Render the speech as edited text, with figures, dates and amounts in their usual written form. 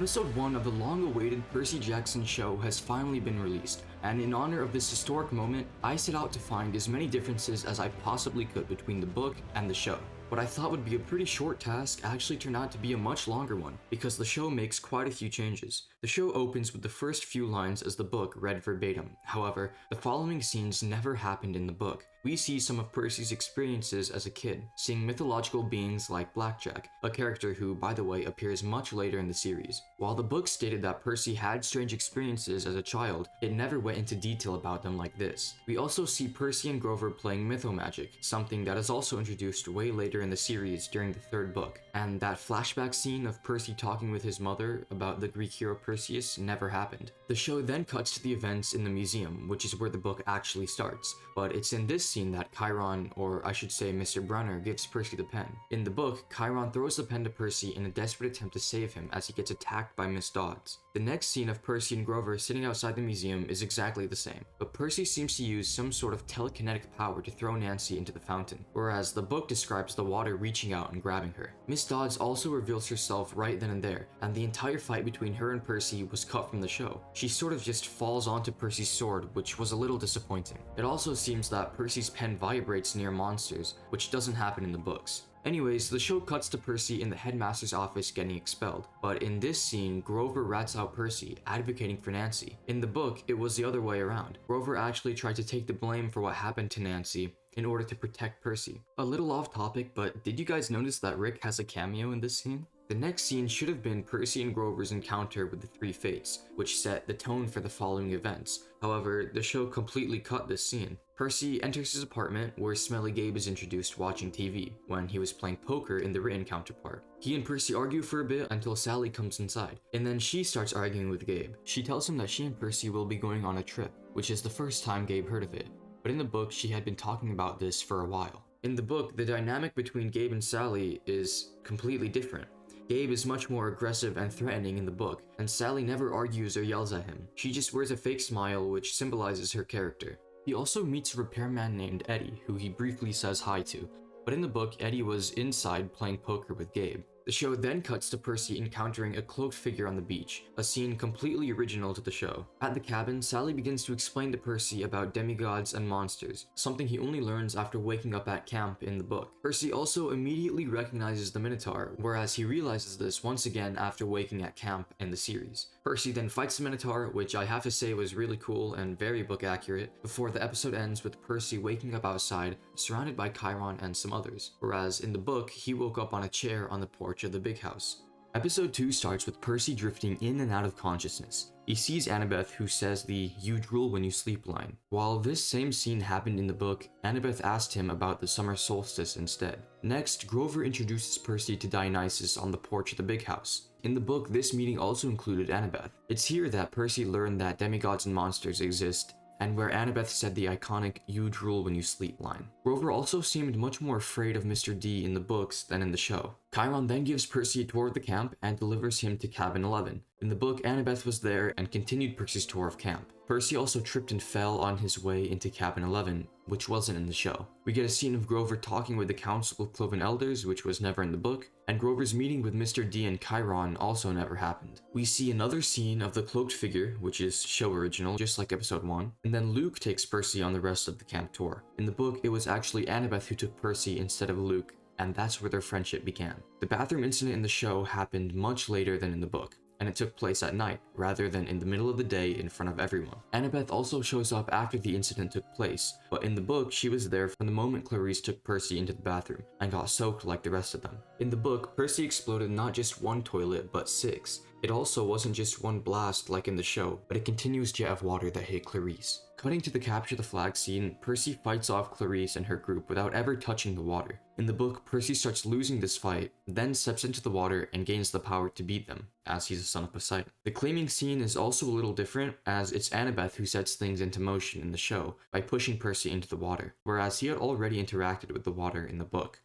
Episode 1 of the long-awaited Percy Jackson show has finally been released, and in honor of this historic moment, I set out to find as many differences as I possibly could between the book and the show. What I thought would be a pretty short task actually turned out to be a much longer one, because the show makes quite a few changes. The show opens with the first few lines as the book read verbatim. However, the following scenes never happened in the book. We see some of Percy's experiences as a kid, seeing mythological beings like Blackjack, a character who, by the way, appears much later in the series. While the book stated that Percy had strange experiences as a child, it never went into detail about them like this. We also see Percy and Grover playing mythomagic, something that is also introduced way later in the series during the third book. And that flashback scene of Percy talking with his mother about the Greek hero Perseus never happened. The show then cuts to the events in the museum, which is where the book actually starts, but it's in this scene that Chiron, or I should say Mr. Brunner, gives Percy the pen. In the book, Chiron throws the pen to Percy in a desperate attempt to save him as he gets attacked by Miss Dodds. The next scene of Percy and Grover sitting outside the museum is exactly the same, but Percy seems to use some sort of telekinetic power to throw Nancy into the fountain, whereas the book describes the water reaching out and grabbing her. Miss Dodds also reveals herself right then and there, and the entire fight between her and Percy was cut from the show. She sort of just falls onto Percy's sword, which was a little disappointing. It also seems that Percy's pen vibrates near monsters, which doesn't happen in the books. Anyways, the show cuts to Percy in the headmaster's office getting expelled, but in this scene, Grover rats out Percy, advocating for Nancy. In the book, it was the other way around. Grover actually tried to take the blame for what happened to Nancy in order to protect Percy. A little off topic, but did you guys notice that Rick has a cameo in this scene? The next scene should have been Percy and Grover's encounter with the Three Fates, which set the tone for the following events. However, the show completely cut this scene. Percy enters his apartment where Smelly Gabe is introduced watching TV, when he was playing poker in the written counterpart. He and Percy argue for a bit until Sally comes inside, and then she starts arguing with Gabe. She tells him that she and Percy will be going on a trip, which is the first time Gabe heard of it. But in the book, she had been talking about this for a while. In the book, the dynamic between Gabe and Sally is completely different. Gabe is much more aggressive and threatening in the book, and Sally never argues or yells at him. She just wears a fake smile, which symbolizes her character. He also meets a repairman named Eddie, who he briefly says hi to, but in the book, Eddie was inside playing poker with Gabe. The show then cuts to Percy encountering a cloaked figure on the beach, a scene completely original to the show. At the cabin, Sally begins to explain to Percy about demigods and monsters, something he only learns after waking up at camp in the book. Percy also immediately recognizes the Minotaur, whereas he realizes this once again after waking at camp in the series. Percy then fights the Minotaur, which I have to say was really cool and very book accurate, before the episode ends with Percy waking up outside, surrounded by Chiron and some others, whereas in the book, he woke up on a chair on the porch of the big house. Episode 2 starts with Percy drifting in and out of consciousness. He sees Annabeth, who says the "you drool when you sleep" line. While this same scene happened in the book, Annabeth asked him about the summer solstice instead. Next, Grover introduces Percy to Dionysus on the porch of the big house. In the book, this meeting also included Annabeth. It's here that Percy learned that demigods and monsters exist, and where Annabeth said the iconic "you drool when you sleep" line. Grover also seemed much more afraid of Mr. D in the books than in the show. Chiron then gives Percy a tour of the camp and delivers him to Cabin 11. In the book, Annabeth was there and continued Percy's tour of camp. Percy also tripped and fell on his way into Cabin 11, which wasn't in the show. We get a scene of Grover talking with the Council of Cloven Elders, which was never in the book, and Grover's meeting with Mr. D and Chiron also never happened. We see another scene of the cloaked figure, which is show original, just like episode 1, and then Luke takes Percy on the rest of the camp tour. In the book, it was actually Annabeth who took Percy instead of Luke, and that's where their friendship began. The bathroom incident in the show happened much later than in the book, and it took place at night, rather than in the middle of the day in front of everyone. Annabeth also shows up after the incident took place, but in the book, she was there from the moment Clarice took Percy into the bathroom, and got soaked like the rest of them. In the book, Percy exploded not just one toilet, but 6. It also wasn't just one blast like in the show, but a continuous jet of water that hit Clarice. Cutting to the capture the flag scene, Percy fights off Clarice and her group without ever touching the water. In the book, Percy starts losing this fight, then steps into the water and gains the power to beat them, as he's a son of Poseidon. The claiming scene is also a little different, as it's Annabeth who sets things into motion in the show by pushing Percy into the water, whereas he had already interacted with the water in the book.